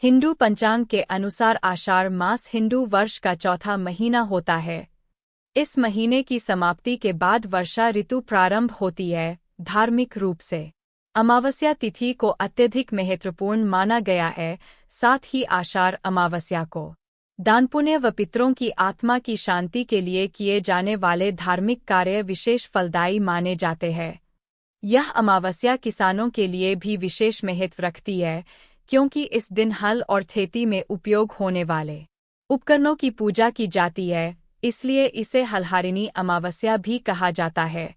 हिंदू पंचांग के अनुसार आषाढ़ मास हिंदू वर्ष का चौथा महीना होता है। इस महीने की समाप्ति के बाद वर्षा ऋतु प्रारंभ होती है। धार्मिक रूप से अमावस्या तिथि को अत्यधिक महत्वपूर्ण माना गया है। साथ ही आषाढ़ अमावस्या को दान पुण्य व पितरों की आत्मा की शांति के लिए किए जाने वाले धार्मिक कार्य विशेष फलदायी माने जाते हैं। यह अमावस्या किसानों के लिए भी विशेष महत्व रखती है, क्योंकि इस दिन हल और खेती में उपयोग होने वाले उपकरणों की पूजा की जाती है, इसलिए इसे हलहारिणी अमावस्या भी कहा जाता है।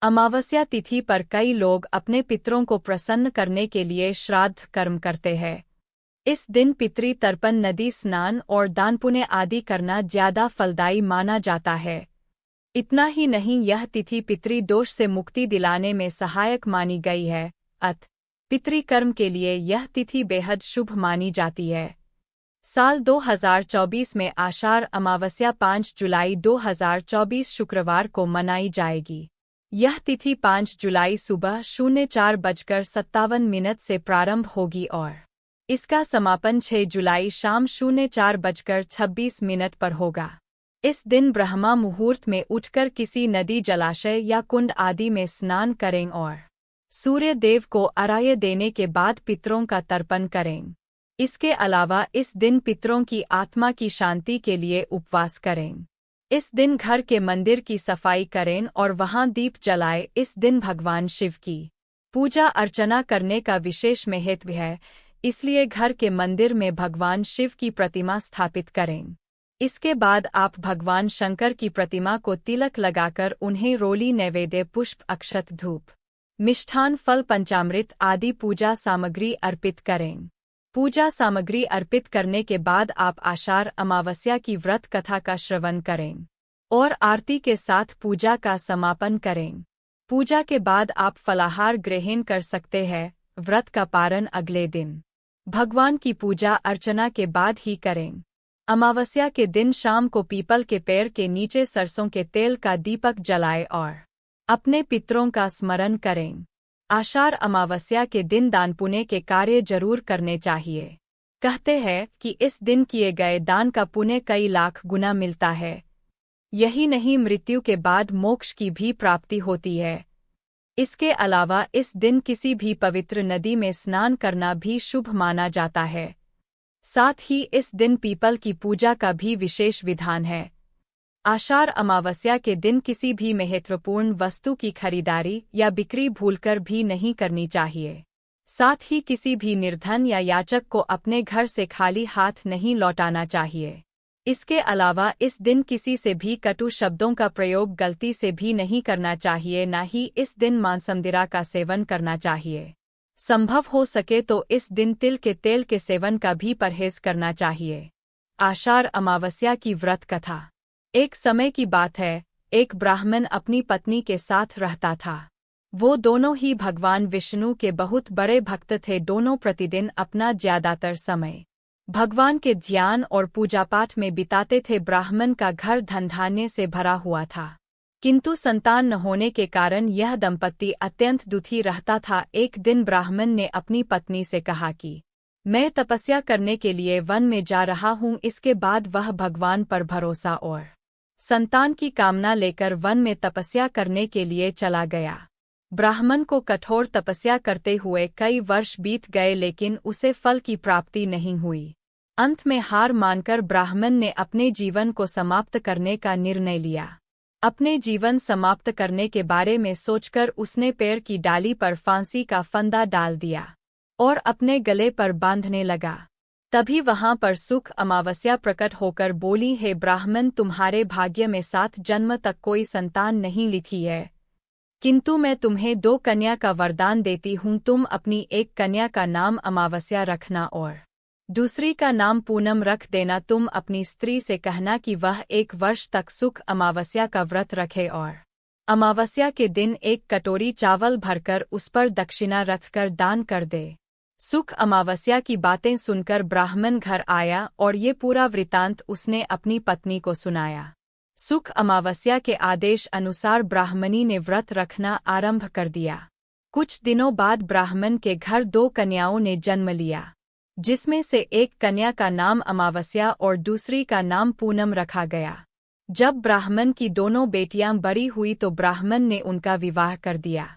अमावस्या तिथि पर कई लोग अपने पितरों को प्रसन्न करने के लिए श्राद्ध कर्म करते हैं। इस दिन पितृ तर्पण, नदी स्नान और दान पुण्य आदि करना ज्यादा फलदायी माना जाता है। इतना ही नहीं, यह तिथि पितृदोष से मुक्ति दिलाने में सहायक मानी गई है। पितृकर्म के लिए यह तिथि बेहद शुभ मानी जाती है। साल 2024 में आषाढ़ अमावस्या 5 जुलाई 2024 शुक्रवार को मनाई जाएगी। यह तिथि 5 जुलाई सुबह 04:57 से प्रारंभ होगी और इसका समापन 6 जुलाई शाम 04:26 पर होगा। इस दिन ब्रह्मा मुहूर्त में उठकर किसी नदी, जलाशय या कुंड आदि में स्नान करें और सूर्य देव को अर्घ्य देने के बाद पितरों का तर्पण करें। इसके अलावा इस दिन पितरों की आत्मा की शांति के लिए उपवास करें। इस दिन घर के मंदिर की सफाई करें और वहां दीप जलाएं। इस दिन भगवान शिव की पूजा अर्चना करने का विशेष महत्व है, इसलिए घर के मंदिर में भगवान शिव की प्रतिमा स्थापित करें। इसके बाद आप भगवान शंकर की प्रतिमा को तिलक लगाकर उन्हें रोली, नैवेद्य, पुष्प, अक्षत, धूप, मिष्ठान, फल, पंचामृत आदि पूजा सामग्री अर्पित करें। पूजा सामग्री अर्पित करने के बाद आप आषाढ़ अमावस्या की व्रत कथा का श्रवण करें और आरती के साथ पूजा का समापन करें। पूजा के बाद आप फलाहार ग्रहण कर सकते हैं। व्रत का पारण अगले दिन भगवान की पूजा अर्चना के बाद ही करें। अमावस्या के दिन शाम को पीपल के पेड़ के नीचे सरसों के तेल का दीपक जलाएं और अपने पितरों का स्मरण करें। आषाढ़ अमावस्या के दिन दान पुण्य के कार्य जरूर करने चाहिए। कहते हैं कि इस दिन किए गए दान का पुण्य कई लाख गुना मिलता है। यही नहीं, मृत्यु के बाद मोक्ष की भी प्राप्ति होती है। इसके अलावा इस दिन किसी भी पवित्र नदी में स्नान करना भी शुभ माना जाता है। साथ ही इस दिन पीपल की पूजा का भी विशेष विधान है। आषाढ़ अमावस्या के दिन किसी भी महत्वपूर्ण वस्तु की खरीदारी या बिक्री भूलकर भी नहीं करनी चाहिए। साथ ही किसी भी निर्धन या याचक को अपने घर से खाली हाथ नहीं लौटाना चाहिए। इसके अलावा इस दिन किसी से भी कटु शब्दों का प्रयोग गलती से भी नहीं करना चाहिए। न ही इस दिन मांसमदिरा का सेवन करना चाहिए। संभव हो सके तो इस दिन तिल के तेल के सेवन का भी परहेज करना चाहिए। आषाढ़ अमावस्या की व्रत कथा। एक समय की बात है, एक ब्राह्मण अपनी पत्नी के साथ रहता था। वो दोनों ही भगवान विष्णु के बहुत बड़े भक्त थे। दोनों प्रतिदिन अपना ज्यादातर समय भगवान के ध्यान और पूजा पाठ में बिताते थे। ब्राह्मण का घर धन धान्य से भरा हुआ था, किंतु संतान न होने के कारण यह दंपति अत्यंत दुखी रहता था। एक दिन ब्राह्मण ने अपनी पत्नी से कहा कि मैं तपस्या करने के लिए वन में जा रहा हूँ। इसके बाद वह भगवान पर भरोसा और संतान की कामना लेकर वन में तपस्या करने के लिए चला गया। ब्राह्मण को कठोर तपस्या करते हुए कई वर्ष बीत गए, लेकिन उसे फल की प्राप्ति नहीं हुई। अंत में हार मानकर ब्राह्मण ने अपने जीवन को समाप्त करने का निर्णय लिया। अपने जीवन समाप्त करने के बारे में सोचकर उसने पेड़ की डाली पर फांसी का फंदा डाल दिया और अपने गले पर बांधने लगा। तभी वहां पर सुख अमावस्या प्रकट होकर बोली, हे ब्राह्मण, तुम्हारे भाग्य में 7 जन्म तक कोई संतान नहीं लिखी है, किंतु मैं तुम्हें 2 कन्या का वरदान देती हूँ। तुम अपनी एक कन्या का नाम अमावस्या रखना और दूसरी का नाम पूनम रख देना। तुम अपनी स्त्री से कहना कि वह 1 वर्ष तक सुख अमावस्या का व्रत रखे और अमावस्या के दिन 1 कटोरी चावल भरकर उस पर दक्षिणा रखकर दान कर दे। सुख अमावस्या की बातें सुनकर ब्राह्मण घर आया और ये पूरा वृतांत उसने अपनी पत्नी को सुनाया। सुख अमावस्या के आदेश अनुसार ब्राह्मणी ने व्रत रखना आरंभ कर दिया। कुछ दिनों बाद ब्राह्मण के घर 2 कन्याओं ने जन्म लिया। जिसमें से एक कन्या का नाम अमावस्या और दूसरी का नाम पूनम रखा गया। जब ब्राह्मण की दोनों बेटियां बड़ी हुई तो ब्राह्मण ने उनका विवाह कर दिया।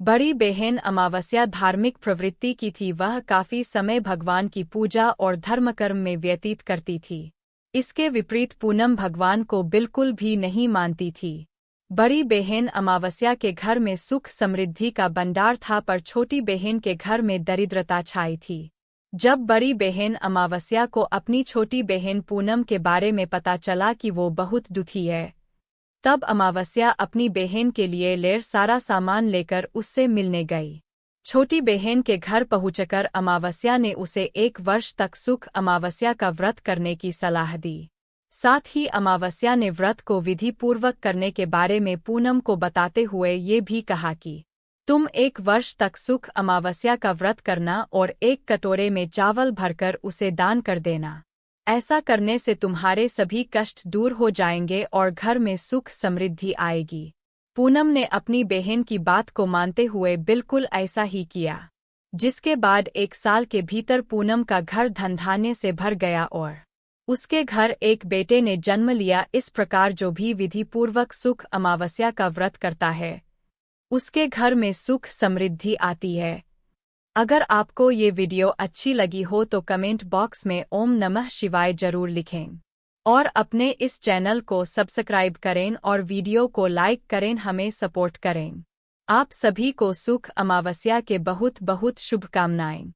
बड़ी बहन अमावस्या धार्मिक प्रवृत्ति की थी, वह काफी समय भगवान की पूजा और धर्मकर्म में व्यतीत करती थी। इसके विपरीत पूनम भगवान को बिल्कुल भी नहीं मानती थी। बड़ी बहन अमावस्या के घर में सुख समृद्धि का भंडार था, पर छोटी बहन के घर में दरिद्रता छाई थी। जब बड़ी बहन अमावस्या को अपनी छोटी बहन पूनम के बारे में पता चला कि वो बहुत दुखी है, तब अमावस्या अपनी बहन के लिए ढेर सारा सामान लेकर उससे मिलने गई। छोटी बहन के घर पहुंचकर अमावस्या ने उसे 1 वर्ष तक सुख अमावस्या का व्रत करने की सलाह दी। साथ ही अमावस्या ने व्रत को विधि पूर्वक करने के बारे में पूनम को बताते हुए ये भी कहा कि तुम 1 वर्ष तक सुख अमावस्या का व्रत करना और 1 कटोरे में चावल भरकर उसे दान कर देना। ऐसा करने से तुम्हारे सभी कष्ट दूर हो जाएंगे और घर में सुख समृद्धि आएगी। पूनम ने अपनी बहन की बात को मानते हुए बिल्कुल ऐसा ही किया, जिसके बाद 1 साल के भीतर पूनम का घर धन धान्य से भर गया और उसके घर एक बेटे ने जन्म लिया। इस प्रकार जो भी विधि पूर्वक सुख अमावस्या का व्रत करता है, उसके घर में सुख समृद्धि आती है। अगर आपको ये वीडियो अच्छी लगी हो तो कमेंट बॉक्स में ओम नमः शिवाय जरूर लिखें और अपने इस चैनल को सब्सक्राइब करें और वीडियो को लाइक करें, हमें सपोर्ट करें। आप सभी को सुख अमावस्या के बहुत बहुत शुभकामनाएं।